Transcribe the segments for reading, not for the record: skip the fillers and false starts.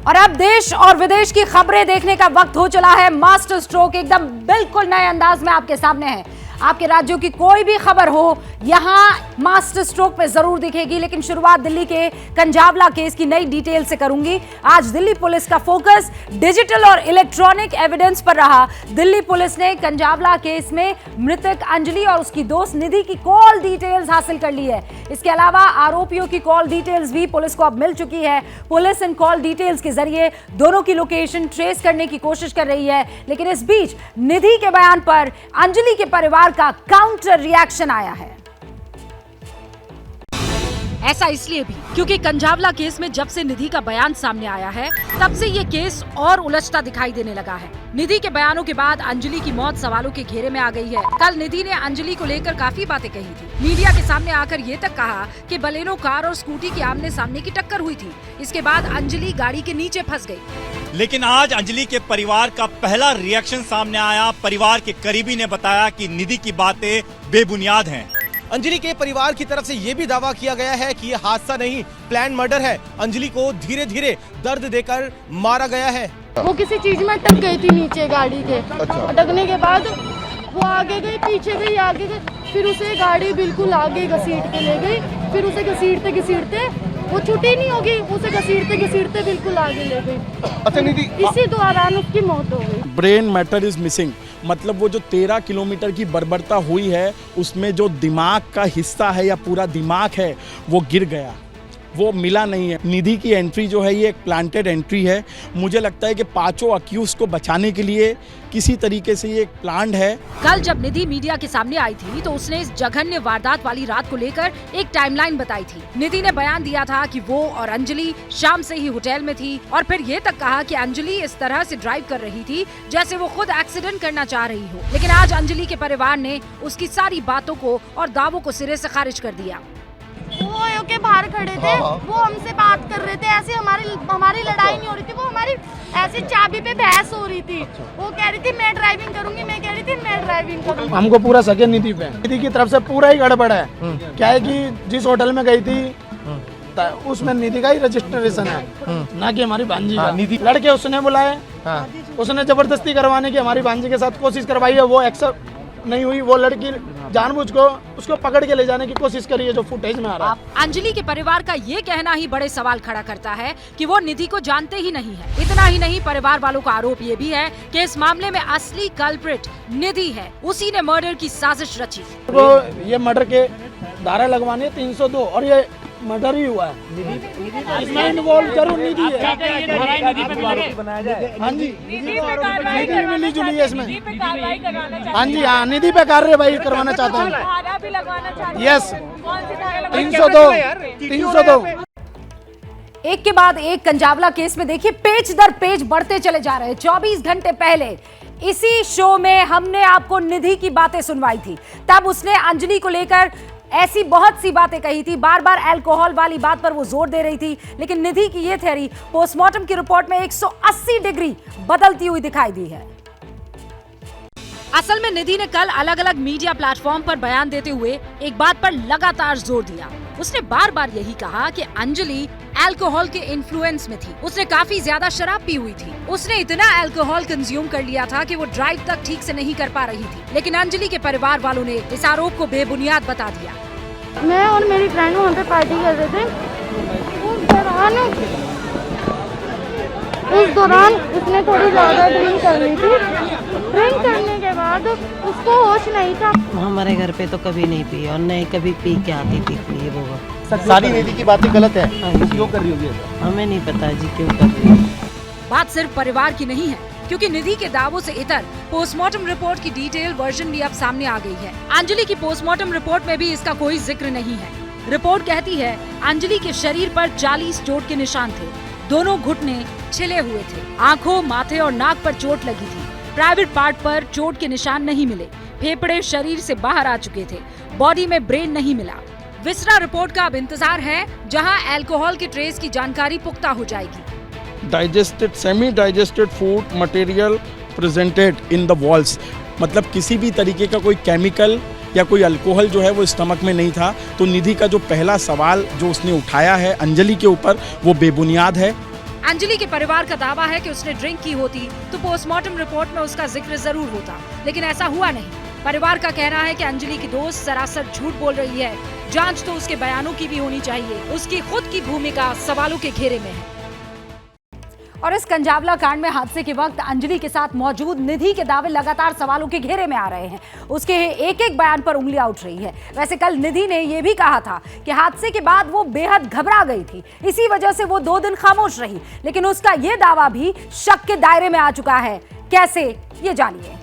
और अब देश और विदेश की खबरें देखने का वक्त हो चला है। मास्टर स्ट्रोक एकदम बिल्कुल नए अंदाज में आपके सामने है। आपके राज्यों की कोई भी खबर हो यहां मास्टर स्ट्रोक पे जरूर दिखेगी। लेकिन शुरुआत दिल्ली के कंजावला केस की नई डिटेल से करूंगी। आज दिल्ली पुलिस का फोकस डिजिटल और इलेक्ट्रॉनिक एविडेंस पर रहा। दिल्ली पुलिस ने कंजावला केस में मृतक अंजलि और उसकी दोस्त निधि की कॉल डिटेल्स हासिल कर ली है। इसके अलावा आरोपियों की कॉल डिटेल्स भी पुलिस को अब मिल चुकी है। पुलिस इन कॉल डिटेल्स के जरिए दोनों की लोकेशन ट्रेस करने की कोशिश कर रही है। लेकिन इस बीच निधि के बयान पर अंजलि के परिवार का काउंटर रिएक्शन आया है। ऐसा इसलिए भी क्योंकि कंजावला केस में जब से निधि का बयान सामने आया है तब से ये केस और उलझता दिखाई देने लगा है। निधि के बयानों के बाद अंजलि की मौत सवालों के घेरे में आ गई है। कल निधि ने अंजलि को लेकर काफी बातें कही थी। मीडिया के सामने आकर ये तक कहा कि बलेनो कार और स्कूटी की आमने सामने की टक्कर हुई थी। इसके बाद अंजलि गाड़ी के नीचे फंस गई। लेकिन आज अंजलि के परिवार का पहला रिएक्शन सामने आया। परिवार के करीबी ने बताया कि निधि की बातें बेबुनियाद हैं। अंजलि के परिवार की तरफ से ये भी दावा किया गया है कि ये हादसा नहीं, प्लान मर्डर है। अंजलि को धीरे धीरे दर्द देकर मारा गया है। वो किसी चीज में अटक गई थी नीचे गाड़ी के। अटकने के बाद वो आगे गई, पीछे गई, आगे गई, फिर उसे गाड़ी बिल्कुल आगे घसीट के ले गई। फिर उसे घसीटते घसीटते वो छुट्टी नहीं होगी, उसे घसीटते घसीटते बिल्कुल आगे ले गई। अच्छा निधि, इसी दौरान उसकी मौत हो गई। ब्रेन मैटर इज मिसिंग, मतलब वो जो 13 किलोमीटर की बर्बरता हुई है उसमें जो दिमाग का हिस्सा है या पूरा दिमाग है वो गिर गया, वो मिला नहीं है। निधि की एंट्री जो है ये एक प्लांटेड एंट्री है। मुझे लगता है कि पांचों अक्यूज को बचाने के लिए किसी तरीके से ये एक प्लान है। कल जब निधि मीडिया के सामने आई थी तो उसने इस जघन्य वारदात वाली रात को लेकर एक टाइमलाइन बताई थी। निधि ने बयान दिया था कि वो और अंजलि शाम से ही होटल में थी और फिर ये तक कहा कि अंजलि इस तरह से ड्राइव कर रही थी जैसे वो खुद एक्सीडेंट करना चाह रही हो। लेकिन आज अंजलि के परिवार ने उसकी सारी बातों को और दावों को सिरे से खारिज कर दिया। वो के बाहर खड़े थे, वो हमसे बात कर रहे थे, ऐसे हमारी लड़ाई नहीं हो रही थी, वो हमारी ऐसी चाबी पे बहस हो रही थी। वो कह रही थी मैं ड्राइविंग करूंगी, मैं कह रही थी मैं ड्राइविंग करूंगी। हमको पूरा सके निधि पे, निधि की तरफ से पूरा ही गड़बड़ है। क्या है कि जिस होटल में गई थी उसमें निधि का ही रजिस्ट्रेशन है, ना कि हमारी भांजी का। निधि लड़के उसने बुलाए, उसने जबरदस्ती करवाने की हमारी भांजी के साथ कोशिश करवाई है, वो एक्सेप्ट नहीं हुई। वो लड़की जानबूझ को उसको पकड़ के ले जाने की कोशिश करी है, जो फुटेज में आ रहा है। अंजलि के परिवार का ये कहना ही बड़े सवाल खड़ा करता है कि वो निधि को जानते ही नहीं है। इतना ही नहीं, परिवार वालों का आरोप ये भी है कि इस मामले में असली कल्प्रिट निधि है, उसी ने मर्डर की साजिश रची। वो ये मर्डर के धारा लगवाने 302 और ये मर्डर ही हुआ है। इसमें इन्वॉल्व जरूर निधि है। हाँ जी, निधि मिली जुली है इसमें। हाँ जी, हाँ, निधि पे कार्रवाई करवाना चाहता हूँ। यस, 302। एक के बाद एक कंजावला केस में देखिए पेज दर पेज बढ़ते चले जा रहे हैं। 24 घंटे पहले इसी शो में हमने आपको निधि की बातें सुनवाई थी। तब उसने अंजलि को लेकर ऐसी बहुत सी बातें कही थी, बार बार अल्कोहल वाली बात पर वो जोर दे रही थी। लेकिन निधि की ये थ्योरी पोस्टमार्टम की रिपोर्ट में 180 डिग्री बदलती हुई दिखाई दी है। असल में निधि ने कल अलग अलग मीडिया प्लेटफॉर्म पर बयान देते हुए एक बात पर लगातार जोर दिया। उसने बार बार यही कहा कि अंजलि अल्कोहल के इन्फ्लुएंस में थी, उसने काफी ज्यादा शराब पी हुई थी, उसने इतना अल्कोहल कंज्यूम कर लिया था कि वो ड्राइव तक ठीक से नहीं कर पा रही थी। लेकिन अंजलि के परिवार वालों ने इस आरोप को बेबुनियाद बता दिया। मैं और मेरी फ्रेंड वहाँ पे पार्टी कर रहे थे। उस दौरान उसने थोड़ी ज्यादा ड्रिंक कर ली थी। ड्रिंक करने के बाद उसको होश नहीं था। हमारे घर पे तो कभी नहीं पी और नहीं कभी पी के आती थी। ये वो सारी निधि की बातें गलत है, क्यों कर रही होगी? हमें नहीं पता जी क्यों कर रही है। बात सिर्फ परिवार की नहीं है, क्योंकि निधि के दावों से इतर पोस्टमार्टम रिपोर्ट की डिटेल वर्जन भी अब सामने आ गई है। अंजलि की पोस्टमार्टम रिपोर्ट में भी इसका कोई जिक्र नहीं है। रिपोर्ट कहती है अंजलि के शरीर पर 40 चोट के निशान थे, दोनों घुटने छिले हुए थे, आंखों, माथे और नाक पर चोट लगी थी। प्राइवेट पार्ट पर चोट के निशान नहीं मिले, फेफड़े शरीर से बाहर आ चुके थे, बॉडी में ब्रेन नहीं मिला। विसरा रिपोर्ट का अब इंतजार है, जहां अल्कोहल के ट्रेस की जानकारी पुख्ता हो जाएगी। Digested semi digested food material presented in the walls, मतलब किसी भी तरीके का कोई केमिकल या कोई अल्कोहल जो है वो स्टमक में नहीं था। तो निधि का जो पहला सवाल जो उसने उठाया है अंजलि के ऊपर वो बेबुनियाद है। अंजलि के परिवार का दावा है कि उसने ड्रिंक की होती तो पोस्टमार्टम रिपोर्ट में उसका जिक्र जरूर होता, लेकिन ऐसा हुआ नहीं। परिवार का कहना है कि अंजलि की दोस्त सरासर झूठ बोल रही है। जांच तो उसके बयानों की भी होनी चाहिए। उसकी खुद की भूमिका सवालों के घेरे में है। और इस कंजावला कांड में हादसे के वक्त अंजलि के साथ मौजूद निधि के दावे लगातार सवालों के घेरे में आ रहे हैं। उसके एक एक बयान पर उंगलियां उठ रही है। वैसे कल निधि ने यह भी कहा था कि हादसे के बाद वो बेहद घबरा गई थी, इसी वजह से वो 2 दिन खामोश रही, लेकिन उसका यह दावा भी शक के दायरे में आ चुका है। कैसे, ये जानिए।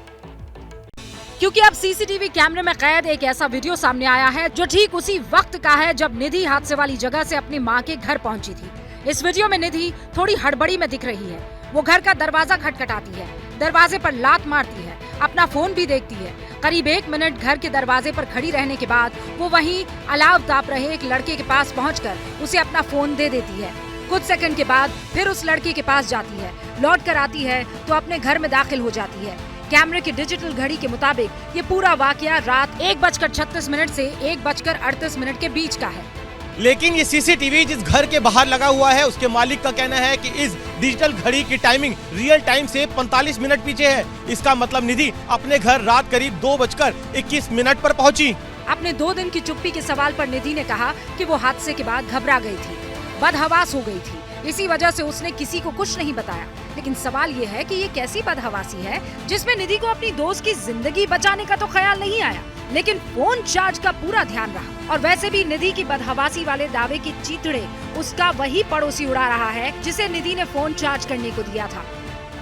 क्योंकि अब सीसीटीवी कैमरे में कैद एक ऐसा वीडियो सामने आया है जो ठीक उसी वक्त का है जब निधि हादसे वाली जगह से अपनी मां के घर पहुंची थी। इस वीडियो में निधि थोड़ी हड़बड़ी में दिख रही है। वो घर का दरवाजा खटखटाती है, दरवाजे पर लात मारती है, अपना फोन भी देखती है। करीब 1 मिनट घर के दरवाजे पर खड़ी रहने के बाद वो वहीं अलाव ताप रहे एक लड़के के पास पहुंचकर उसे अपना फोन दे देती है। कुछ सेकंड के बाद फिर उस लड़के के पास जाती है, लौट कर आती है तो अपने घर में दाखिल हो जाती है। कैमरे की डिजिटल घड़ी के मुताबिक ये पूरा वाकया रात 1:36 से 1:38 के बीच का है। लेकिन ये सीसीटीवी जिस घर के बाहर लगा हुआ है, उसके मालिक का कहना है कि इस डिजिटल घड़ी की टाइमिंग रियल टाइम से 45 मिनट पीछे है। इसका मतलब निधि अपने घर रात करीब 2:21 पर पहुंची। अपने 2 दिन की चुप्पी के सवाल पर निधि ने कहा कि वो हादसे के बाद घबरा गई थी, बदहवास हो गई थी, इसी वजह से उसने किसी को कुछ नहीं बताया। लेकिन सवाल ये है कि ये कैसी बदहवासी है जिसमें निधि को अपनी दोस्त की जिंदगी बचाने का तो ख्याल नहीं आया, लेकिन फोन चार्ज का पूरा ध्यान रहा। और वैसे भी निधि की बदहवासी वाले दावे की चीथड़े उसका वही पड़ोसी उड़ा रहा है जिसे निधि ने फोन चार्ज करने को दिया था।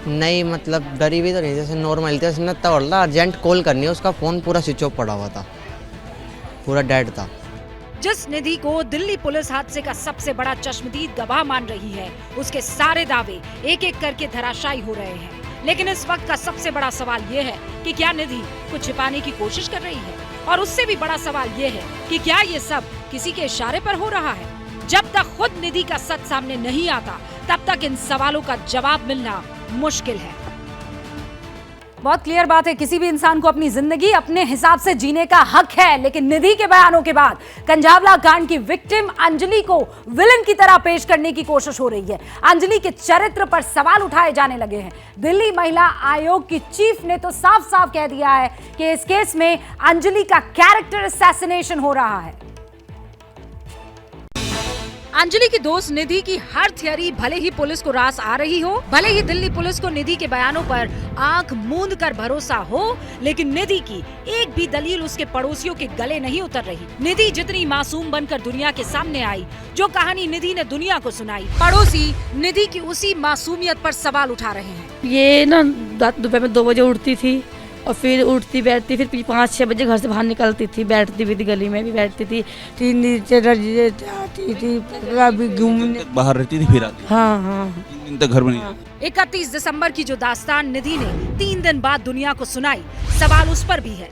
नहीं, मतलब गरीबी तो नहीं, जैसे नॉर्मल थे, उसने तोड़ला, अर्जेंट कॉल करनी है, उसका फोन पूरा स्विच ऑफ पड़ा हुआ था, पूरा डेड था। जिस निधि को दिल्ली पुलिस हादसे का सबसे बड़ा चश्मदीद गवाह मान रही है, उसके सारे दावे एक एक करके धराशायी हो रहे हैं। लेकिन इस वक्त का सबसे बड़ा सवाल ये है कि क्या निधि कुछ छिपाने की कोशिश कर रही है, और उससे भी बड़ा सवाल ये है कि क्या ये सब किसी के इशारे पर हो रहा है। जब तक खुद निधि का सच सामने नहीं आता, तब तक इन सवालों का जवाब मिलना मुश्किल है। बहुत क्लियर बात है, किसी भी इंसान को अपनी जिंदगी अपने हिसाब से जीने का हक है, लेकिन निधि के बयानों के बाद कंजावला कांड की विक्टिम अंजलि को विलन की तरह पेश करने की कोशिश हो रही है। अंजलि के चरित्र पर सवाल उठाए जाने लगे हैं। दिल्ली महिला आयोग की चीफ ने तो साफ साफ कह दिया है कि इस केस में अंजलि का कैरेक्टर असैसिनेशन हो रहा है। अंजलि की दोस्त निधि की हर थियरी भले ही पुलिस को रास आ रही हो, भले ही दिल्ली पुलिस को निधि के बयानों पर आंख मूंद कर भरोसा हो, लेकिन निधि की एक भी दलील उसके पड़ोसियों के गले नहीं उतर रही। निधि जितनी मासूम बनकर दुनिया के सामने आई, जो कहानी निधि ने दुनिया को सुनाई, पड़ोसी निधि की उसी मासूमियत पर सवाल उठा रहे हैं। ये ना दोपहर में 2 बजे उठती थी और फिर उठती बैठती, फिर 5-6 बजे घर से बाहर निकलती थी, बैठती भी थी, गली में भी बैठती थी, नीचे आती थी, घूमने बाहर रहती थी, फिर आती। हाँ 3 दिन तक घर में नहीं। 31 दिसंबर की जो दास्तान निधि ने 3 दिन बाद दुनिया को सुनाई, सवाल उस पर भी है।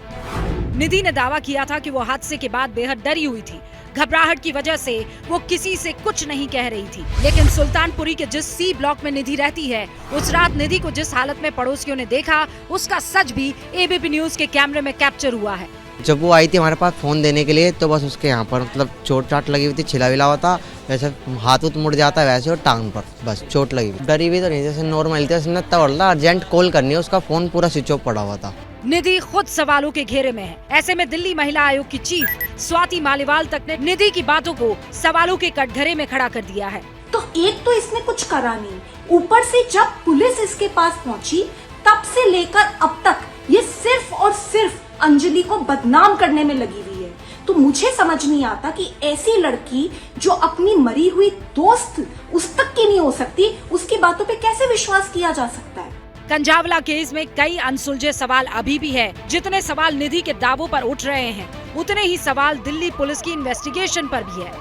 निधि ने दावा किया था कि वो हादसे के बाद बेहद डरी हुई थी, घबराहट की वजह से वो किसी से कुछ नहीं कह रही थी। लेकिन सुल्तानपुरी के जिस सी ब्लॉक में निधि रहती है, उस रात निधि को जिस हालत में पड़ोसियों ने देखा, उसका सच भी एबीपी न्यूज के कैमरे में कैप्चर हुआ है। जब वो आई थी हमारे पास फोन देने के लिए, तो बस उसके यहाँ पर मतलब चोट चाट लगी हुई थी, छिला विला हुआ था, वैसे हाथ उत मुड़ जाता है वैसे, और टांग पर बस चोट लगी हुई। गरीबी तो नहीं, जैसे नॉर्मल थे, उसने तोड़ला, अर्जेंट कॉल करनी है, उसका फोन पूरा स्विच ऑफ पड़ा हुआ था। निधि खुद सवालों के घेरे में है। ऐसे में दिल्ली महिला आयोग की चीफ स्वाति मालीवाल तक ने निधि की बातों को सवालों के कटघरे में खड़ा कर दिया है। तो एक तो इसने कुछ करा नहीं, ऊपर से जब पुलिस इसके पास पहुंची, तब से लेकर अब तक ये सिर्फ और सिर्फ अंजलि को बदनाम करने में लगी हुई है। तो मुझे समझ नहीं आता कि ऐसी लड़की जो अपनी मरी हुई दोस्त उस तक की नहीं हो सकती, उसकी बातों पे कैसे विश्वास किया जा सकता है। कंजावला केस में कई अनसुलझे सवाल अभी भी है। जितने सवाल निधि के दावों पर उठ रहे हैं, उतने ही सवाल दिल्ली पुलिस की इन्वेस्टिगेशन पर भी है।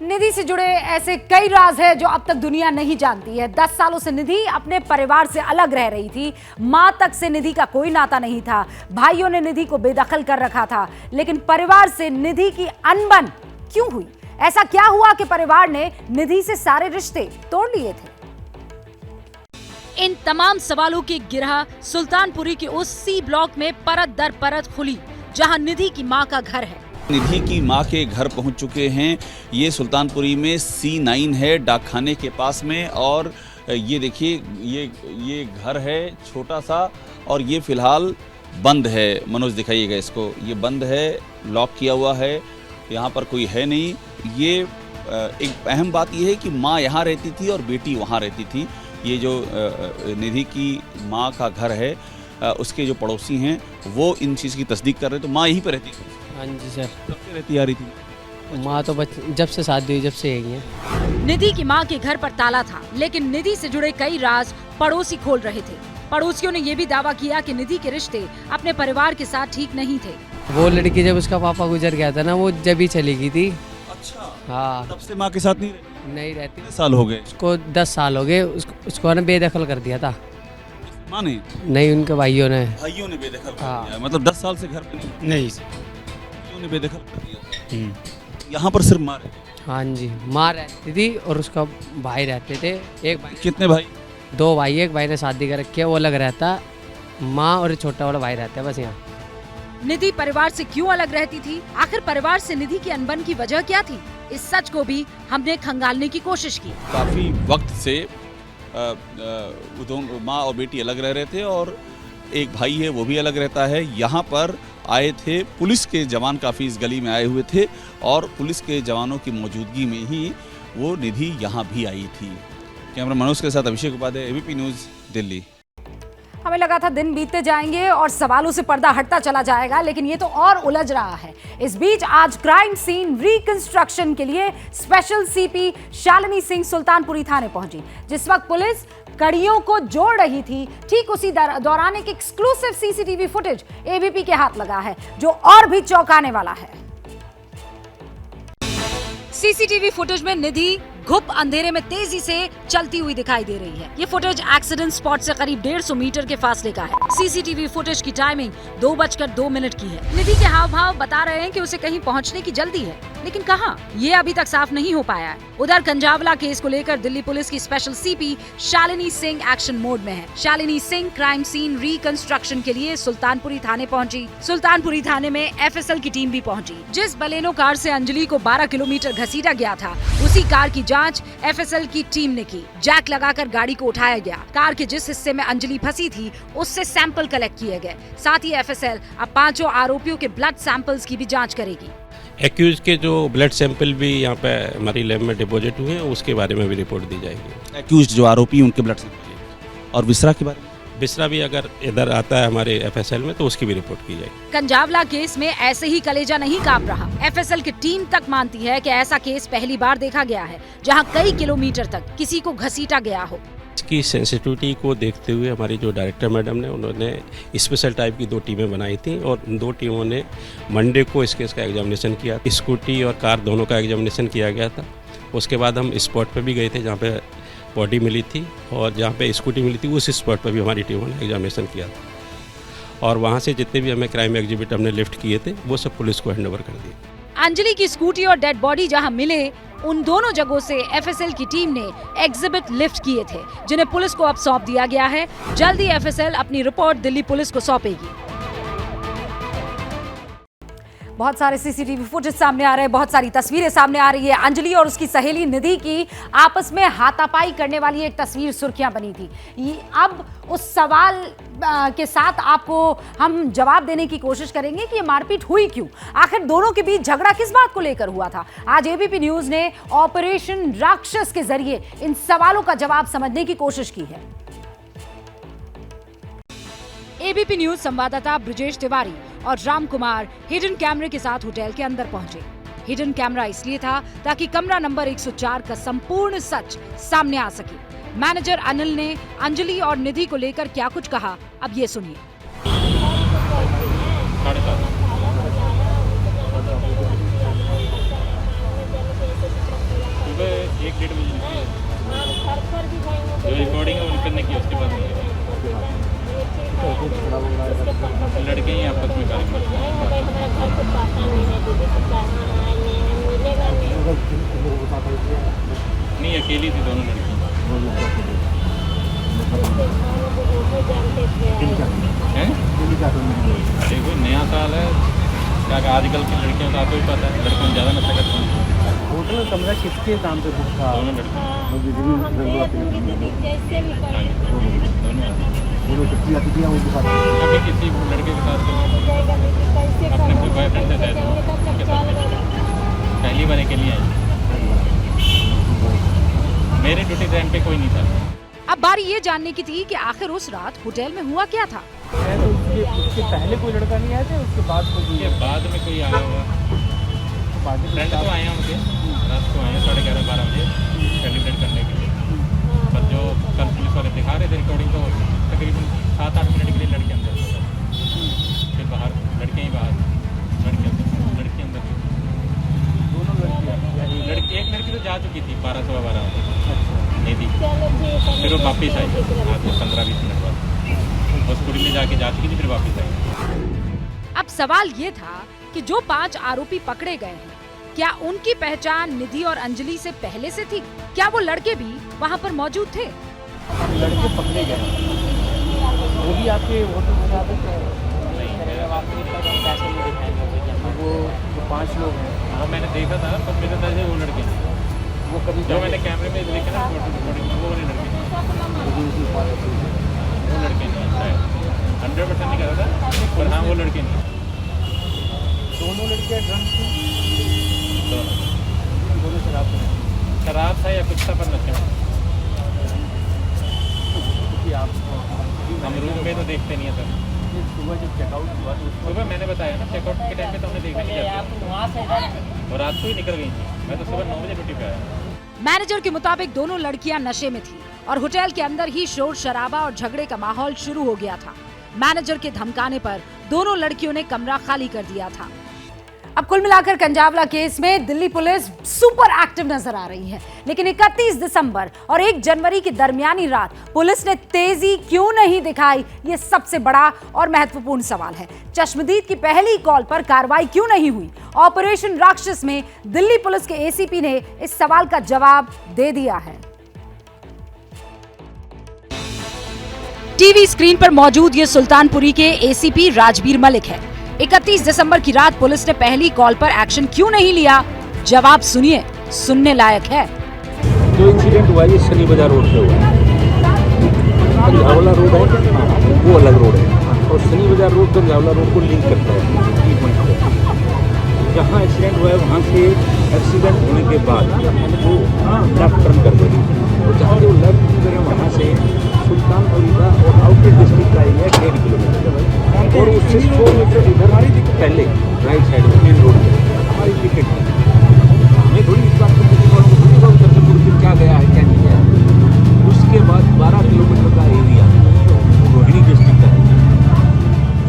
निधि से जुड़े ऐसे कई राज है जो अब तक दुनिया नहीं जानती है। 10 सालों से निधि अपने परिवार से अलग रह रही थी। मां तक से निधि का कोई नाता नहीं था। भाइयों ने निधि को बेदखल कर रखा था। लेकिन परिवार से निधि की अनबन क्यों हुई? ऐसा क्या हुआ कि परिवार ने निधि से सारे रिश्ते तोड़ लिए थे? इन तमाम सवालों की गिरह सुल्तानपुरी के उस सी ब्लॉक में परत दर परत खुली, जहां निधि की मां का घर है। निधि की मां के घर पहुंच चुके हैं। ये सुल्तानपुरी में C9 है, डाकखाने के पास में। और ये देखिए, ये घर है छोटा सा, और ये फिलहाल बंद है। मनोज दिखाइएगा इसको, ये बंद है, लॉक किया हुआ है, यहाँ पर कोई है नहीं। ये एक अहम बात यह है कि माँ यहाँ रहती थी और बेटी वहाँ रहती थी। ये जो निधि की माँ का घर है, उसके जो पड़ोसी हैं वो इन चीज़ की तस्दीक कर रहे, तो माँ यहीं पर रहती थी। हाँ जी सर। कब से रहती आ रही थी माँ? तो जब से शादी हुई जब से यही है। निधि की मां के घर पर ताला था, लेकिन निधि से जुड़े कई राज पड़ोसी खोल रहे थे। पड़ोसियों ने ये भी दावा किया कि निधि के रिश्ते अपने परिवार के साथ ठीक नहीं थे। वो लड़की जब उसका पापा गुजर गया था ना, वो जब ही चली गई थी। अच्छा। हाँ। तब से माँ के साथ नहीं रहती। 10 साल हो गए उसको 10 साल हो गए। उसको ना बेदखल कर दिया था। माँ ने? नहीं, उनके भाइयों ने बेदखल कर दिया। मतलब 10 साल से घर पे नहीं, भाइयों ने बेदखल कर दिया। यहाँ पर सिर्फ माँ रहती? हाँ जी, माँ रहती थी और उसका भाई रहते थे। एक भाई। कितने भाई? 2 भाई। एक भाई ने शादी कर रखी है, वो अलग रहता। माँ और छोटा वाला भाई रहता है बस यहाँ। निधि परिवार से क्यों अलग रहती थी? आखिर परिवार से निधि की अनबन की वजह क्या थी? इस सच को भी हमने खंगालने की कोशिश की। काफ़ी वक्त से दोनों माँ और बेटी अलग रह रहे थे, और एक भाई है वो भी अलग रहता है। यहाँ पर आए थे पुलिस के जवान, काफ़ी इस गली में आए हुए थे, और पुलिस के जवानों की मौजूदगी में ही वो निधि यहाँ भी आई थी। कैमरा मनोज के साथ अभिषेक उपाध्याय, ABP न्यूज़, दिल्ली। हमें लगा था दिन बीतते जाएंगे और सवालों से पर्दा हटता चला जाएगा, लेकिन ये तो और उलझ रहा है। इस बीच आज क्राइम सीन रिकंस्ट्रक्शन के लिए स्पेशल CP शालिनी सिंह सुल्तानपुरी थाने पहुंची। जिस वक्त पुलिस कड़ियों को जोड़ रही थी, ठीक उसी दौरान एक एक्सक्लूसिव CCTV फुटेज ABP के हाथ लगा है, जो और भी चौंकाने वाला है। CCTV फुटेज में निधि घुप अंधेरे में तेजी से चलती हुई दिखाई दे रही है। ये फुटेज एक्सीडेंट स्पॉट से करीब 150 मीटर के फासले का है। CCTV फुटेज की टाइमिंग 2:02 की है। निधि के हाव भाव बता रहे हैं कि उसे कहीं पहुंचने की जल्दी है, लेकिन कहां, ये अभी तक साफ नहीं हो पाया है। उधर कंजावला केस को लेकर दिल्ली पुलिस की special CP Shalini Singh action mode में है। Shalini Singh crime scene reconstruction के लिए सुल्तानपुरी थाने पहुंची। सुल्तानपुरी थाने में FSL की टीम भी पहुंची। जिस बलेनो कार से अंजलि को 12 किलोमीटर घसीटा गया था, उसी कार की जांच FSL की टीम ने की। जैक लगाकर गाड़ी को उठाया गया। कार के जिस हिस्से में अंजलि फंसी थी, उससे सैंपल कलेक्ट किए गए। साथ ही FSL अब 5 आरोपियों के ब्लड सैंपल्स की भी जांच करेगी। एक्यूज के जो ब्लड सैंपल भी यहाँ पे हमारी लैब में डिपॉजिट हुए हैं, उसके बारे में भी रिपोर्ट दी जाएगी। एक्यूज जो आरोपी उनके ब्लड सैंपल, और विसरा के बारे में? विसरा भी अगर इधर आता है हमारे FSL में, तो उसकी भी रिपोर्ट की जाएगी। कंजावला केस में ऐसे ही कलेजा नहीं कांप रहा। FSL की टीम तक मानती है कि ऐसा केस पहली बार देखा गया है, जहां कई किलोमीटर तक किसी को घसीटा गया हो। इसकी सेंसिटिविटी को देखते हुए हमारी जो डायरेक्टर मैडम ने, उन्होंने स्पेशल टाइप की 2 टीमें बनाई थी, और उन 2 टीमों ने मंडे को इस केस का एग्जामिनेशन किया। स्कूटी और कार दोनों का एग्जामिनेशन किया गया था। उसके बाद हम स्पॉट पे भी गए थे जहाँ पे बॉडी मिली थी, और जहाँ पे स्कूटी मिली थी उस स्पॉट पर भी हमारी टीमों ने एग्जामिनेशन किया था। और वहाँ से जितने भी हमें क्राइम एग्जिबिट हमने लिफ्ट किए थे, वो सब पुलिस को हैंड ओवर कर दिए। अंजलि की स्कूटी और डेड बॉडी जहां मिले, उन दोनों जगहों से FSL की टीम ने एग्जिबिट लिफ्ट किए थे, जिन्हें पुलिस को अब सौंप दिया गया है। जल्दी FSL अपनी रिपोर्ट दिल्ली पुलिस को सौंपेगी। बहुत सारे CCTV फुटेज सामने आ रहे हैं, बहुत सारी तस्वीरें सामने आ रही है। अंजलि और उसकी सहेली निधि की आपस में हाथापाई करने वाली एक तस्वीर सुर्खियां बनी थी। अब उस सवाल के साथ आपको हम जवाब देने की कोशिश करेंगे कि ये मारपीट हुई क्यों, आखिर दोनों के बीच झगड़ा किस बात को लेकर हुआ था। आज ABP न्यूज ने ऑपरेशन राक्षस के जरिए इन सवालों का जवाब समझने की कोशिश की है। ABP न्यूज संवाददाता ब्रिजेश तिवारी और राम कुमार हिडन कैमरे के साथ होटल के अंदर पहुंचे। हिडन कैमरा इसलिए था ताकि कमरा नंबर 104 का संपूर्ण सच सामने आ सके। मैनेजर अनिल ने अंजलि और निधि को लेकर क्या कुछ कहा, अब ये सुनिए। सुबह 1-1:30 बजे जो रिकॉर्डिंग है उनके की उसके बाद लड़के ही आपस में कार्य करते नहीं, अकेली थी दोनों लड़की। देखो नया साल है, क्या आजकल की लड़कियों का आपको भी पता है, लड़कियों ज़्यादा नशा करते हैं। होटल में कमरा किसके नाम पे बुक था? दोनों लड़के कभी किसी लड़के के साथ अपने बॉयफ्रेंड से शायद उनके साथ पहली बार के लिए आई। मेरे ड्यूटी टाइम पे कोई नहीं था। अब बारी ये जानने की थी कि आखिर उस रात होटल में हुआ क्या था। उसके पहले कोई लड़का नहीं आया था, उसके बाद उसके बाद में कोई आया हुआ फ्रेंड तो आए होंगे, रात को आए 11:30-12 बजे सेलिब्रेट करने के लिए। पर जो कल पुलिस वाले दिखा रहे थे रिकॉर्डिंग, तो तकरीबन 7-8 मिनट के लिए लड़के अंदर, फिर बाहर लड़के ही बाहर, लड़के अंदर, लड़के अंदर। दोनों लड़कियाँ? एक लड़की तो जा चुकी थी 12-12 नहीं थी, फिर वो वापस आई 15-20 मिनट बाद। हॉस्पिटल में जाके जा चुकी थी, फिर वापस आई। अब सवाल ये था कि जो 5 आरोपी पकड़े गए हैं, क्या उनकी पहचान निधि और अंजलि से पहले से थी? क्या वो लड़के भी वहाँ पर मौजूद थे? लड़के पकड़े गए, वो भी आपके होटल में आते थे? वो 5 लोग हैं, हाँ मैंने देखा था, पर मेरे अंदाज़ है वो लड़के नहीं। वो कभी जो मैंने कैमरे में देखे ना रिकॉर्डिंग में, वो वाले लड़के नहीं, वो लड़के नहीं शायद, 100% नहीं कह रहा था, पर हाँ वो लड़के नहीं। दोनों लड़कियाँ ड्रंक थी? दोनों शराब था या कुछ था, पर नशे में। हम रूम में तो देखते नहीं है सर। सुबह जब चेकआउट हुआ तो सुबह मैंने बताया ना, चेकआउट के टाइम पे तो हमने देखा नहीं जाता, और रात को ही निकल गई थी। मैं तो सुबह 9 बजे ड्यूटी पे आया। मैनेजर के मुताबिक दोनों लड़कियां नशे में थी और होटल के अंदर ही शोर शराबा और झगड़े का माहौल शुरू हो गया था। मैनेजर के धमकाने पर दोनों लड़कियों ने कमरा खाली कर दिया था। अब कुल मिलाकर कंजावला केस में दिल्ली पुलिस सुपर एक्टिव नजर आ रही है, लेकिन 31 दिसंबर और 1 जनवरी की दरमियानी रात पुलिस ने तेजी क्यों नहीं दिखाई, ये सबसे बड़ा और महत्वपूर्ण सवाल है। चश्मदीद की पहली कॉल पर कार्रवाई क्यों नहीं हुई? ऑपरेशन राक्षस में दिल्ली पुलिस के एसीपी ने इस सवाल का जवाब दे दिया है। टीवी स्क्रीन पर मौजूद ये सुल्तानपुरी के एसीपी राजबीर मलिक है। 31 दिसंबर की रात पुलिस ने पहली कॉल पर एक्शन क्यों नहीं लिया? जवाब सुनिए, सुनने लायक है। जो इंसिडेंट हुआ ये शनि बाजार रोड पे हुआ है। कंजावला रोड है वो अलग रोड है, और शनि बाजार रोड कंजावला रोड को लिंक करता है। जहाँ एक्सीडेंट हुआ है वहाँ से एक्सीडेंट होने के बाद वो लेफ्ट टर्न कर देगी, और जहाँ से वो लेफ्ट टर्न करें वहाँ से सुल्तानपुरी का और आउटलेट डिस्ट्रिक्ट का एरिया 1.5 किलोमीटर, और उससे 100 मीटर इधर पहले राइट साइड में मेन रोड पर हमारी टिकट है। हमें थोड़ी इस बात को क्या गया है क्या नहीं गया। उसके बाद 12 किलोमीटर का एरिया रोहिणी डिस्ट्रिक्ट का है,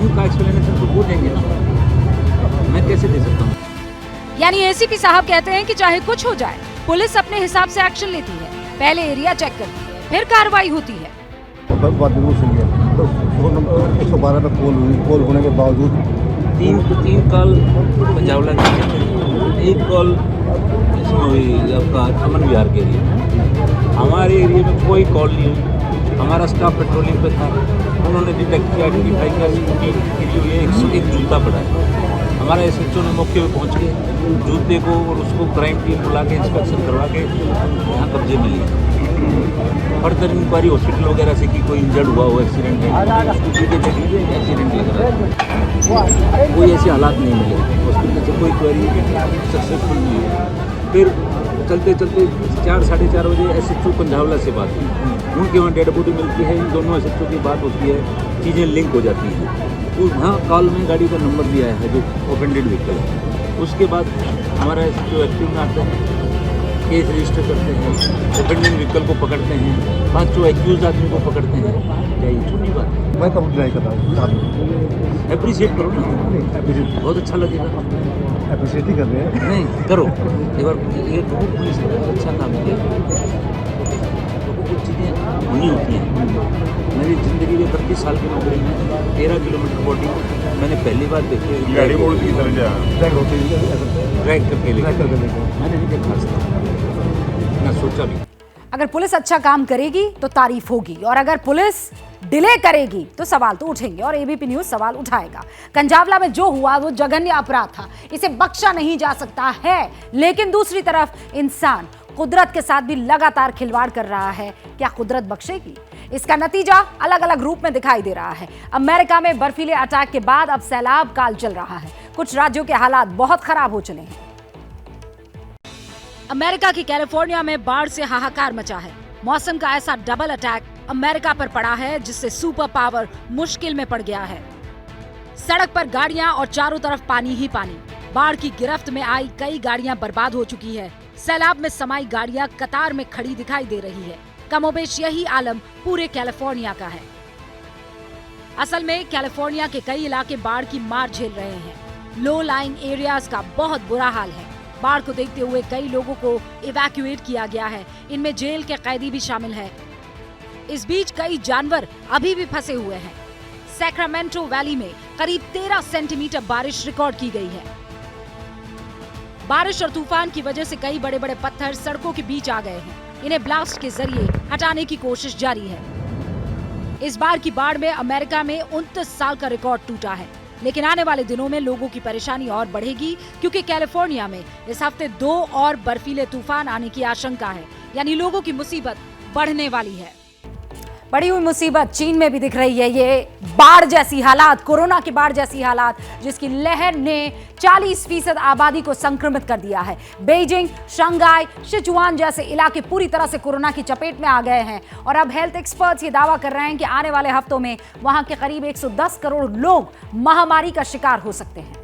उनका एक्सप्लेनेशन तो वो देंगे ना, मैं कैसे दे सकता हूँ। यानी एसीपी साहब कहते हैं कि चाहे कुछ हो जाए पुलिस अपने हिसाब से एक्शन लेती है, पहले एरिया चेक करती है, फिर कार्रवाई होती है। बात बिल्कुल सही है। तो फोन नंबर 112 पे कॉल हुई, कॉल होने के बावजूद 3 कॉल कंजावला की, 1 कॉल इसमें हुई आपका अमन विहार के एरिया। हमारे एरिया में कोई कॉल नहीं हुई, हमारा स्टाफ पेट्रोलिंग पे था, उन्होंने डिटेक्ट किया कि 101 जूता पड़ा है। हमारा SHO ने मौके पे पहुंच के जूते को और उसको क्राइम टीम बुला के इंस्पेक्शन करवा के यहाँ कब्जे में लिया। फर्दर इंक्वायरी हॉस्पिटल वगैरह से कि कोई इंजर्ड हुआ हो एक्सीडेंट में, एक्सीडेंट लग रहा है, कोई ऐसे हालात नहीं मिले, हॉस्पिटल से कोई क्वेरी सक्सेसफुल नहीं हुई। फिर चलते चलते 4-4:30 बजे SHO कंजावला से बात हुई, उनके वहाँ डेड बॉडी मिलती है, इन दोनों SHO की बात होती है, चीज़ें लिंक हो जाती हैं। वहाँ कॉल में गाड़ी का नंबर दिया है जो ऑफेंडेड व्हीकल है। उसके बाद हमारा SHO एक्टिव में आते हैं, केस रजिस्टर करते हैं, ऑफेंडिंग व्हीकल को पकड़ते हैं, 5 एक्यूज आदमी को पकड़ते हैं। क्या ये छोटी बात है? मैं कब ट्राई कर रहा हूँ, अप्रिशिएट करो ना, बहुत अच्छा लगेगा। अप्रिशिएट ही कर रहे हैं, नहीं करो एक बार। ये बहुत पुलिस ने अच्छा काम किया, कुछ चीज़ें होनी होती हैं। मेरी ज़िंदगी में 35 साल की नौकरी में 13 किलोमीटर बॉडी मैंने पहली बार देखी है। गाड़ी मोड़ की तरह ट्रैक होती है, ट्रैक करके लेकर मैंने नहीं देखा, ना सोचा भी। अगर पुलिस अच्छा काम करेगी तो तारीफ होगी, और अगर पुलिस डिले करेगी तो सवाल तो उठेंगे, और एबीपी न्यूज सवाल उठाएगा। कंजावला में जो हुआ वो जघन्य अपराध था, इसे बख्शा नहीं जा सकता है। लेकिन दूसरी तरफ इंसान कुदरत के साथ भी लगातार खिलवाड़ कर रहा है। क्या कुदरत बख्शेगी? इसका नतीजा अलग अलग रूप में दिखाई दे रहा है। अमेरिका में बर्फीले अटैक के बाद अब सैलाब काल चल रहा है। कुछ राज्यों के हालात बहुत खराब हो चले हैं। अमेरिका की कैलिफोर्निया में बाढ़ से हाहाकार मचा है। मौसम का ऐसा डबल अटैक अमेरिका पर पड़ा है जिससे सुपर पावर मुश्किल में पड़ गया है। सड़क पर गाड़ियां और चारों तरफ पानी ही पानी। बाढ़ की गिरफ्त में आई कई गाड़ियां बर्बाद हो चुकी है। सैलाब में समाई गाड़ियां कतार में खड़ी दिखाई दे रही है। कमोबेश यही आलम पूरे कैलिफोर्निया का है। असल में कैलिफोर्निया के कई इलाके बाढ़ की मार झेल रहे हैं। लो लाइन एरियाज का बहुत बुरा हाल है। बाढ़ को देखते हुए कई लोगों को इवैक्यूएट किया गया है। इनमें जेल के कैदी भी शामिल है। इस बीच कई जानवर अभी भी फंसे हुए हैं। सैक्रामेंटो वैली में करीब 13 सेंटीमीटर बारिश रिकॉर्ड की गई है। बारिश और तूफान की वजह से कई बड़े बड़े पत्थर सड़कों के बीच आ गए हैं। इन्हें ब्लास्ट के जरिए हटाने की कोशिश जारी है। इस बार की बाढ़ में अमेरिका में 29 साल का रिकॉर्ड टूटा है। लेकिन आने वाले दिनों में लोगों की परेशानी और बढ़ेगी, क्योंकि कैलिफोर्निया में इस हफ्ते 2 और बर्फीले तूफान आने की आशंका है। यानी लोगों की मुसीबत बढ़ने वाली है। बड़ी हुई मुसीबत चीन में भी दिख रही है। ये बाढ़ जैसी हालात, कोरोना की बाढ़ जैसी हालात, जिसकी लहर ने 40% आबादी को संक्रमित कर दिया है। बीजिंग, शंघाई, सिचुआन जैसे इलाके पूरी तरह से कोरोना की चपेट में आ गए हैं। और अब हेल्थ एक्सपर्ट्स ये दावा कर रहे हैं कि आने वाले हफ्तों में वहां के करीब 110 करोड़ लोग महामारी का शिकार हो सकते हैं।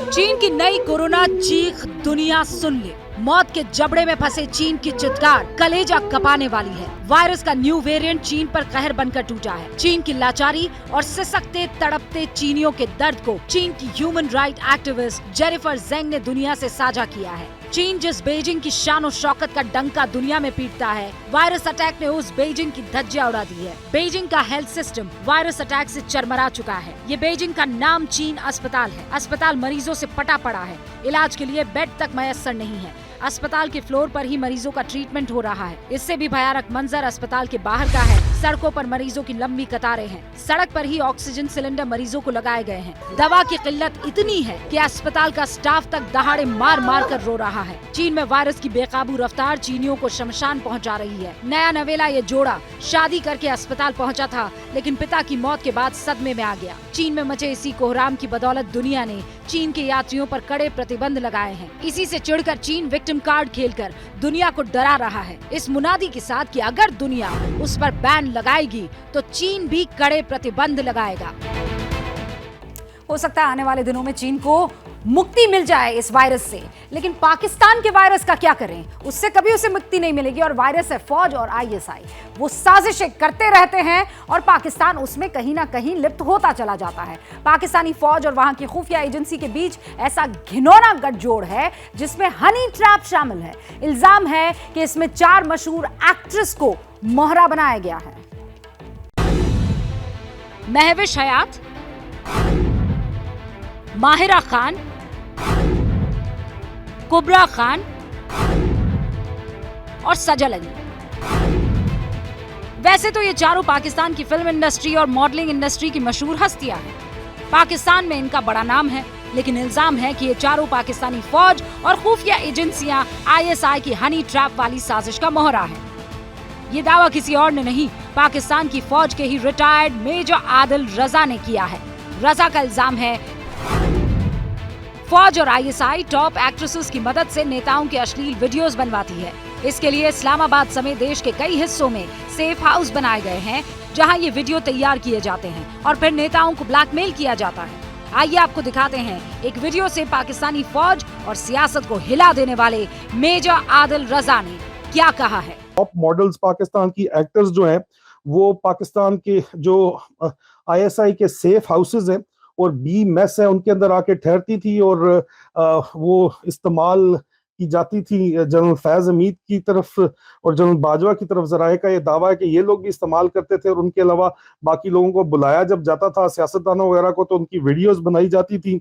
चीन की नई कोरोना चीख दुनिया सुन ले। मौत के जबड़े में फंसे चीन की चित्कार कलेजा कपाने वाली है। वायरस का न्यू वेरिएंट चीन पर कहर बनकर टूटा है। चीन की लाचारी और सिसकते तड़पते चीनियों के दर्द को चीन की ह्यूमन राइट एक्टिविस्ट जेनिफर जेंग ने दुनिया से साझा किया है। चीन जिस बीजिंग की शान और शौकत का डंका दुनिया में पीटता है, वायरस अटैक ने उस बीजिंग की धज्जियां उड़ा दी है। बीजिंग का हेल्थ सिस्टम वायरस अटैक से चरमरा चुका है। ये बीजिंग का नाम चीन अस्पताल है। अस्पताल मरीजों से पटा पड़ा है। इलाज के लिए बेड तक मयस्सर नहीं है। अस्पताल के फ्लोर पर ही मरीजों का ट्रीटमेंट हो रहा है। इससे भी भयानक मंजर अस्पताल के बाहर का है। सड़कों पर मरीजों की लंबी कतारें हैं। सड़क पर ही ऑक्सीजन सिलेंडर मरीजों को लगाए गए हैं। दवा की किल्लत इतनी है कि अस्पताल का स्टाफ तक दहाड़े मार मार कर रो रहा है। चीन में वायरस की बेकाबू रफ्तार चीनियों को शमशान पहुंचा रही है। नया नवेला ये जोड़ा शादी करके अस्पताल पहुंचा था, लेकिन पिता की मौत के बाद सदमे में आ गया। चीन में मचे इसी कोहराम की बदौलत दुनिया ने चीन के यात्रियों पर कड़े प्रतिबंध लगाए हैं। इसी से चिढ़कर चीन विक्टिम कार्ड खेलकर दुनिया को डरा रहा है, इस मुनादी के साथ कि अगर दुनिया उस पर बैन लगाएगी तो चीन भी कड़े प्रतिबंध लगाएगा। हो सकता है आने वाले दिनों में चीन को मुक्ति मिल जाए इस वायरस से, लेकिन पाकिस्तान के वायरस का क्या करें? उससे कभी उसे मुक्ति नहीं मिलेगी। और वायरस है फौज और आईएसआई, वो साजिशें करते रहते हैं और पाकिस्तान उसमें कहीं ना कहीं लिप्त होता चला जाता है। पाकिस्तानी फौज और वहां की खुफिया एजेंसी के बीच ऐसा घिनौना गठजोड़ है जिसमें हनी ट्रैप शामिल है। इल्जाम है कि इसमें 4 मशहूर एक्ट्रेस को मोहरा बनाया गया है। महविश हयात, माहिरा खान, कुबरा खान और सजल अली। वैसे तो ये चारों पाकिस्तान की फिल्म इंडस्ट्री और मॉडलिंग इंडस्ट्री की मशहूर हस्तियां हैं। पाकिस्तान में इनका बड़ा नाम है, लेकिन इल्जाम है कि ये चारों पाकिस्तानी फौज और खुफिया एजेंसियां आईएसआई की हनी ट्रैप वाली साजिश का मोहरा है। ये दावा किसी और ने नहीं, पाकिस्तान की फौज के ही रिटायर्ड मेजर आदिल रजा ने किया है। रजा का इल्जाम है फौज और आईएसआई टॉप एक्ट्रेसेस की मदद से नेताओं के अश्लील वीडियोस बनवाती है। इसके लिए इस्लामाबाद समेत देश के कई हिस्सों में सेफ हाउस बनाए गए हैं, जहां ये वीडियो तैयार किए जाते हैं और फिर नेताओं को ब्लैकमेल किया जाता है। आइए आपको दिखाते हैं एक वीडियो से पाकिस्तानी फौज और सियासत को हिला देने वाले मेजर आदिल रजा ने क्या कहा है। टॉप मॉडल्स पाकिस्तान की एक्टर्स जो हैं वो पाकिस्तान के जो आईएसआई के सेफ हाउसेज हैं और बी मेस है उनके अंदर आके ठहरती थी और वो इस्तेमाल की जाती थी जनरल फैज हमीद की तरफ और जनरल बाजवा की तरफ। ज़राए का ये दावा है कि ये लोग भी इस्तेमाल करते थे और उनके अलावा बाकी लोगों को बुलाया जब जाता था सियासतदानों वगैरह को तो उनकी वीडियोस बनाई जाती थी।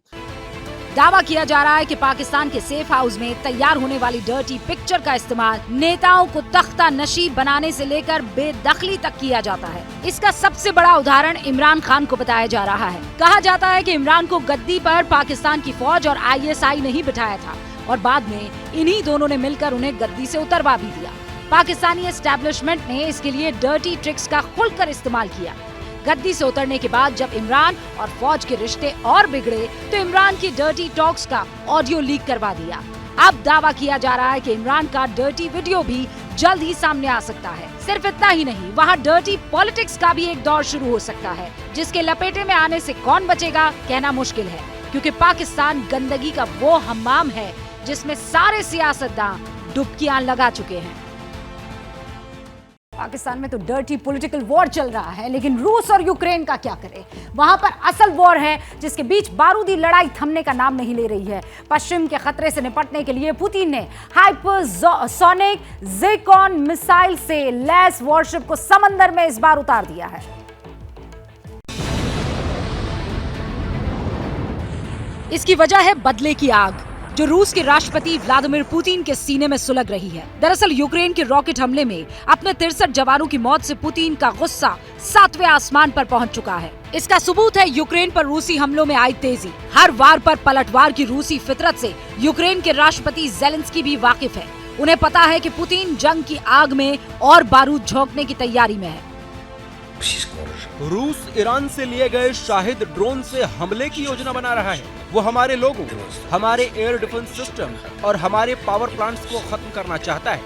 दावा किया जा रहा है कि पाकिस्तान के सेफ हाउस में तैयार होने वाली डर्टी पिक्चर का इस्तेमाल नेताओं को तख्ता नशीब बनाने से लेकर बेदखली तक किया जाता है। इसका सबसे बड़ा उदाहरण इमरान खान को बताया जा रहा है। कहा जाता है कि इमरान को गद्दी पर पाकिस्तान की फौज और ISI नहीं बिठाया था और बाद में इन्हीं दोनों ने मिलकर उन्हें गद्दी से उतरवा भी दिया। पाकिस्तानी एस्टेब्लिशमेंट ने इसके लिए डर्टी ट्रिक्स का खुलकर इस्तेमाल किया। गद्दी से उतरने के बाद जब इमरान और फौज के रिश्ते और बिगड़े तो इमरान की डर्टी टॉक्स का ऑडियो लीक करवा दिया। अब दावा किया जा रहा है कि इमरान का डर्टी वीडियो भी जल्द ही सामने आ सकता है। सिर्फ इतना ही नहीं, वहाँ डर्टी पॉलिटिक्स का भी एक दौर शुरू हो सकता है, जिसके लपेटे में आने से कौन बचेगा कहना मुश्किल है, क्योंकि पाकिस्तान गंदगी का वो हम्माम है जिसमें सारे सियासतदान डुबकियां लगा चुके हैं। पाकिस्तान में तो डर्टी पॉलिटिकल वॉर चल रहा है, लेकिन रूस और यूक्रेन का क्या करें? वहां पर असल वॉर है जिसके बीच बारूदी लड़ाई थमने का नाम नहीं ले रही है। पश्चिम के खतरे से निपटने के लिए पुतिन ने हाइपरसोनिक ज़िरकॉन मिसाइल से लैस वॉरशिप को समंदर में इस बार उतार दिया है। इसकी वजह है बदले की आग जो रूस के राष्ट्रपति व्लादिमीर पुतिन के सीने में सुलग रही है। दरअसल यूक्रेन के रॉकेट हमले में अपने 63 जवानों की मौत से पुतिन का गुस्सा 7वें आसमान पर पहुंच चुका है। इसका सबूत है यूक्रेन पर रूसी हमलों में आई तेजी। हर वार पर पलटवार की रूसी फितरत से यूक्रेन के राष्ट्रपति ज़ेलेंस्की भी वाकिफ है। उन्हें पता है कि पुतिन जंग की आग में और बारूद झोंकने की तैयारी में है। रूस ईरान से लिए गए शाहिद ड्रोन से हमले की योजना बना रहा है। वो हमारे लोगों, हमारे एयर डिफेंस सिस्टम और हमारे पावर प्लांट्स को खत्म करना चाहता है।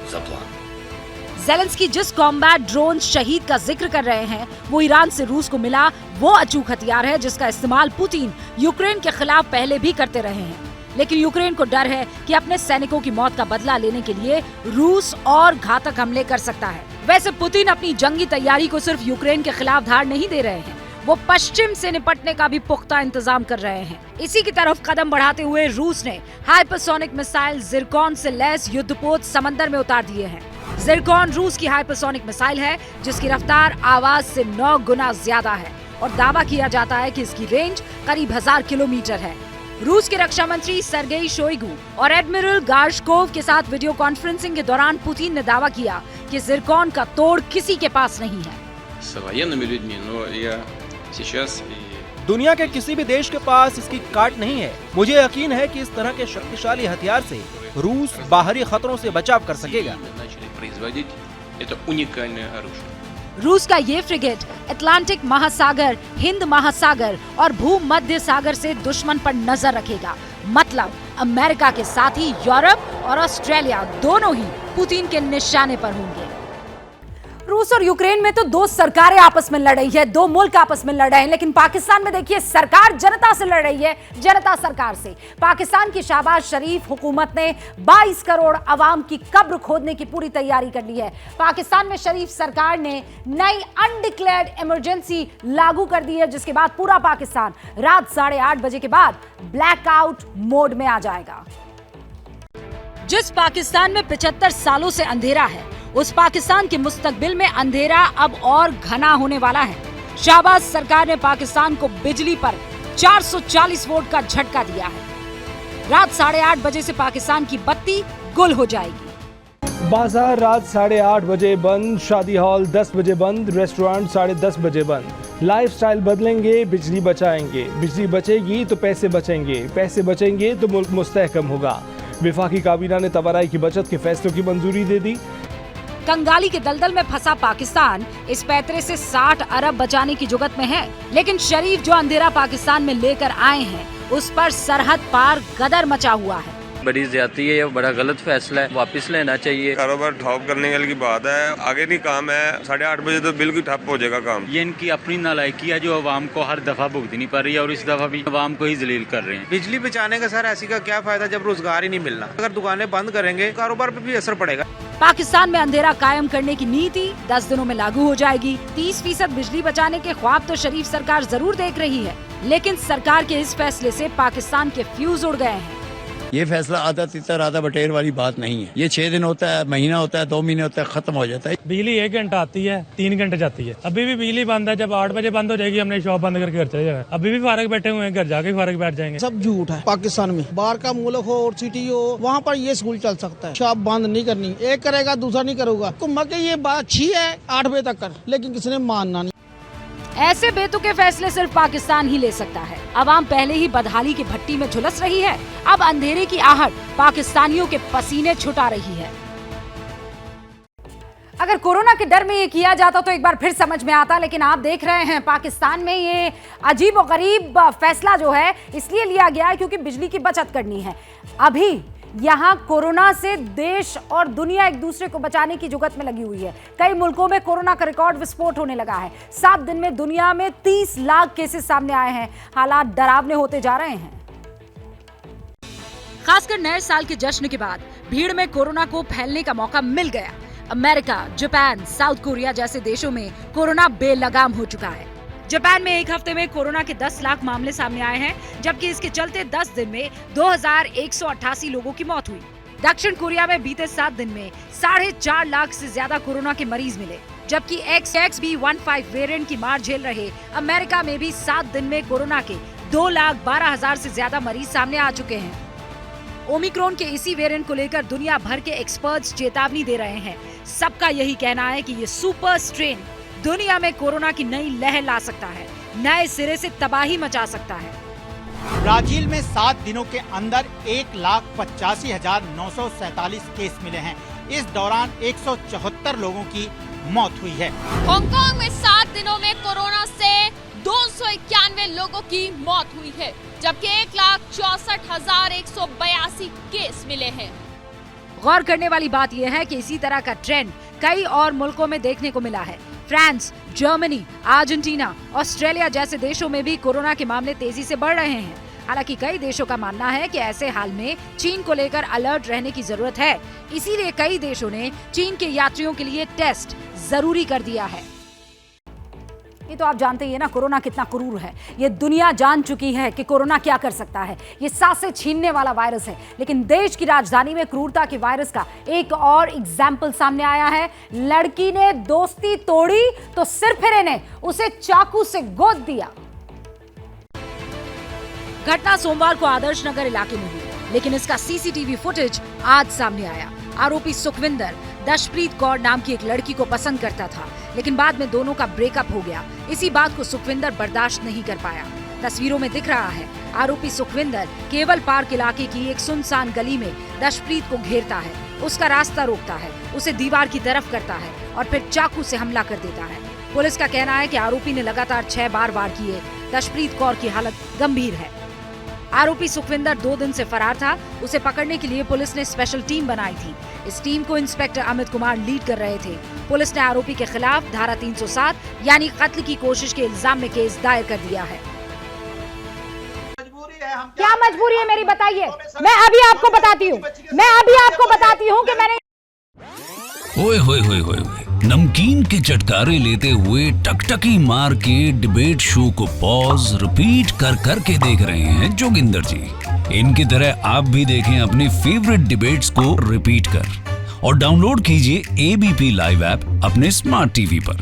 ज़ेलेंस्की जिस कॉम्बैट ड्रोन शहीद का जिक्र कर रहे हैं, वो ईरान से रूस को मिला वो अचूक हथियार है जिसका इस्तेमाल पुतिन यूक्रेन के खिलाफ पहले भी करते रहे हैं। लेकिन यूक्रेन को डर है कि अपने सैनिकों की मौत का बदला लेने के लिए रूस और घातक हमले कर सकता है। वैसे पुतिन अपनी जंगी तैयारी को सिर्फ यूक्रेन के खिलाफ धार नहीं दे रहे हैं, वो पश्चिम से निपटने का भी पुख्ता इंतजाम कर रहे हैं। इसी की तरफ कदम बढ़ाते हुए रूस ने हाइपरसोनिक मिसाइल ज़िरकॉन से लैस युद्धपोत समंदर में उतार दिए हैं। ज़िरकॉन रूस की हाइपरसोनिक मिसाइल है जिसकी रफ्तार आवाज से 9 गुना ज्यादा है और दावा किया जाता है कि इसकी रेंज करीब 1000 किलोमीटर है। रूस के रक्षा मंत्री सर्गेई शोइगु और एडमिरल गार्शकोव के साथ वीडियो कॉन्फ्रेंसिंग के दौरान पुतिन ने दावा किया कि ज़िरकॉन का तोड़ किसी के पास नहीं है। दुनिया के किसी भी देश के पास इसकी काट नहीं है। मुझे यकीन है कि इस तरह के शक्तिशाली हथियार से रूस बाहरी खतरों से बचाव कर सकेगा। रूस का ये फ्रिगेट अटलांटिक महासागर, हिंद महासागर और भूमध्य सागर से दुश्मन पर नजर रखेगा। मतलब अमेरिका के साथ ही यूरोप और ऑस्ट्रेलिया दोनों ही पुतिन के निशाने पर होंगे। रूस और यूक्रेन में तो दो सरकारें आपस में लड़ रही है, दो मुल्क आपस में लड़ रहे हैं, लेकिन पाकिस्तान में देखिए सरकार जनता से लड़ रही है, जनता सरकार से। पाकिस्तान की शहबाज शरीफ हुकूमत ने 22 करोड़ अवाम की कब्र खोदने की पूरी तैयारी कर ली है। पाकिस्तान में शरीफ सरकार ने नई अनडिक्लेयर्ड इमरजेंसी लागू कर दी है, जिसके बाद पूरा पाकिस्तान रात 8:30 बजे के बाद ब्लैकआउट मोड में आ जाएगा। जिस पाकिस्तान में 75 सालों से अंधेरा है, उस पाकिस्तान के मुस्तकबिल में अंधेरा अब और घना होने वाला है। शहबाज सरकार ने पाकिस्तान को बिजली पर 440 वोल्ट का झटका दिया है। रात 8:30 बजे से पाकिस्तान की बत्ती गुल हो जाएगी। बाजार रात 8:30 बजे बंद, शादी हॉल 10 बजे बंद, रेस्टोरेंट 10:30 बजे बंद। लाइफस्टाइल बदलेंगे, बिजली बचाएंगे। बिजली बचेगी तो पैसे बचेंगे, पैसे बचेंगे तो मुल्क मुस्तहकम होगा। वफाकी काबीना ने तवाराई की बचत के फैसलों की मंजूरी दे दी। कंगाली के दलदल में फंसा पाकिस्तान इस पैतरे से 60 अरब बचाने की जुगत में है, लेकिन शरीफ जो अंधेरा पाकिस्तान में लेकर आए हैं, उस पर सरहद पार गदर मचा हुआ है। बड़ी ज्यादती है, बड़ा गलत फैसला है, वापस लेना चाहिए। कारोबार ठप करने वाली की बात है, आगे नहीं काम है। 8:30 बजे तो बिल्कुल ठप हो जाएगा काम। ये इनकी अपनी नालायकी है जो अवाम को हर दफा भुगतनी पड़ रही है और इस दफा भी अवाम को ही जलील कर रहे हैं। बिजली बचाने का सर ऐसी का क्या फायदा जब रोजगार ही नहीं मिलना। अगर दुकानें बंद करेंगे कारोबार पे भी असर पड़ेगा। पाकिस्तान में अंधेरा कायम करने की नीति 10 दिनों में लागू हो जाएगी। 30% बिजली बचाने के ख्वाब तो शरीफ सरकार जरूर देख रही है, लेकिन सरकार के इस फैसले से पाकिस्तान के फ्यूज उड़ गए हैं। ये फैसला आधा तितर आधा बटेर वाली बात नहीं है। ये 6 दिन होता है, महीना होता है, 2 महीने होता है, खत्म हो जाता है। बिजली 1 घंटा आती है, 3 घंटे जाती है। अभी भी बिजली बंद है, जब 8 बजे बंद हो जाएगी हमने शॉप बंद करके घर चले जाना। अभी भी फारग बैठे हुए हैं, घर जाके फारग बैठ जाएंगे। सब झूठ है। पाकिस्तान में बाहर का मुल्क हो और सिटी हो, वहाँ पर ये स्कूल चल सकता है। शॉप बंद नहीं करनी, एक करेगा दूसरा नहीं करूँगा। मगर ये बात अच्छी है 8 बजे तक कर, लेकिन किसी ने मानना नहीं। ऐसे बेतुके फैसले सिर्फ पाकिस्तान ही ले सकता है। अवाम पहले ही बदहाली की भट्टी में झुलस रही है, अब अंधेरे की आहट पाकिस्तानियों के पसीने छुटा रही है। अगर कोरोना के डर में ये किया जाता तो एक बार फिर समझ में आता, लेकिन आप देख रहे हैं पाकिस्तान में ये अजीब और गरीब फैसला जो है इसलिए लिया गया है क्योंकि बिजली की बचत करनी है। अभी यहाँ कोरोना से देश और दुनिया एक दूसरे को बचाने की जुगत में लगी हुई है। कई मुल्कों में कोरोना का रिकॉर्ड विस्फोट होने लगा है। 7 दिन में दुनिया में 30 लाख केसेस सामने आए हैं। हालात डरावने होते जा रहे हैं। खासकर नए साल के जश्न के बाद भीड़ में कोरोना को फैलने का मौका मिल गया। अमेरिका, जापान, साउथ कोरिया जैसे देशों में कोरोना बेलगाम हो चुका है। जापान में एक हफ्ते में कोरोना के 10 लाख मामले सामने आए हैं, जबकि इसके चलते 10 दिन में 2188 लोगों की मौत हुई। दक्षिण कोरिया में बीते 7 दिन में 4.5 लाख से ज्यादा कोरोना के मरीज मिले, जबकि XBB.1.5 वेरिएंट की मार झेल रहे अमेरिका में भी 7 दिन में कोरोना के 2,12,000 से ज्यादा मरीज सामने आ चुके हैं। ओमिक्रॉन के इसी वेरिएंट को लेकर दुनिया भर के एक्सपर्ट्स चेतावनी दे रहे हैं। सबका यही कहना है कि ये सुपर स्ट्रेन दुनिया में कोरोना की नई लहर ला सकता है, नए सिरे से तबाही मचा सकता है। ब्राजील में 7 दिनों के अंदर 1,85,947 केस मिले हैं। इस दौरान 174 लोगों की मौत हुई है। हांगकांग में 7 दिनों में कोरोना से 291 लोगों की मौत हुई है, जबकि 1,64,182 केस मिले हैं। गौर करने वाली बात यह है कि इसी तरह का ट्रेंड कई और मुल्कों में देखने को मिला है। फ्रांस, जर्मनी, अर्जेंटीना, ऑस्ट्रेलिया जैसे देशों में भी कोरोना के मामले तेजी से बढ़ रहे हैं। हालांकि कई देशों का मानना है कि ऐसे हाल में चीन को लेकर अलर्ट रहने की जरूरत है। इसीलिए कई देशों ने चीन के यात्रियों के लिए टेस्ट जरूरी कर दिया है। ये तो आप जानते ही है ना, कोरोना कितना क्रूर है। ये दुनिया जान चुकी है कि कोरोना क्या कर सकता है। ये सांसें छीनने वाला वायरस है। लेकिन देश की राजधानी में क्रूरता के वायरस का एक और एग्जाम्पल सामने आया है। लड़की ने दोस्ती तोड़ी तो सिरफिरे ने उसे चाकू से गोद दिया। घटना सोमवार को आदर्श नगर इलाके में हुई, लेकिन इसका सीसीटीवी फुटेज आज सामने आया। आरोपी सुखविंदर दशप्रीत कौर नाम की एक लड़की को पसंद करता था, लेकिन बाद में दोनों का ब्रेकअप हो गया। इसी बात को सुखविंदर बर्दाश्त नहीं कर पाया। तस्वीरों में दिख रहा है आरोपी सुखविंदर केवल पार्क इलाके की एक सुनसान गली में दशप्रीत को घेरता है, उसका रास्ता रोकता है, उसे दीवार की तरफ करता है और फिर चाकू से हमला कर देता है। पुलिस का कहना है कि आरोपी ने लगातार 6 बार वार किए। दशप्रीत कौर की हालत गंभीर है। आरोपी सुखविंदर 2 दिन से फरार था। उसे पकड़ने के लिए पुलिस ने स्पेशल टीम बनाई थी। इस टीम को इंस्पेक्टर अमित कुमार लीड कर रहे थे। पुलिस ने आरोपी के खिलाफ धारा 307 यानी कत्ल की कोशिश के इल्जाम में केस दायर कर दिया है। क्या मजबूरी है मेरी, बताइए। मैं अभी आपको बताती हूँ कि मैंने ओए होए होए होए नमकीन के चटकारे लेते हुए टकटकी मार के डिबेट शो को पॉज रिपीट कर करके देख रहे हैं जोगिंदर जी। इनकी तरह आप भी देखें अपने फेवरेट डिबेट्स को रिपीट कर और डाउनलोड कीजिए एबीपी लाइव ऐप अपने स्मार्ट टीवी पर।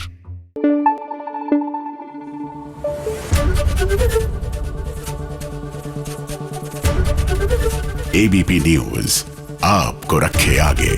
एबीपी न्यूज आपको रखे आगे।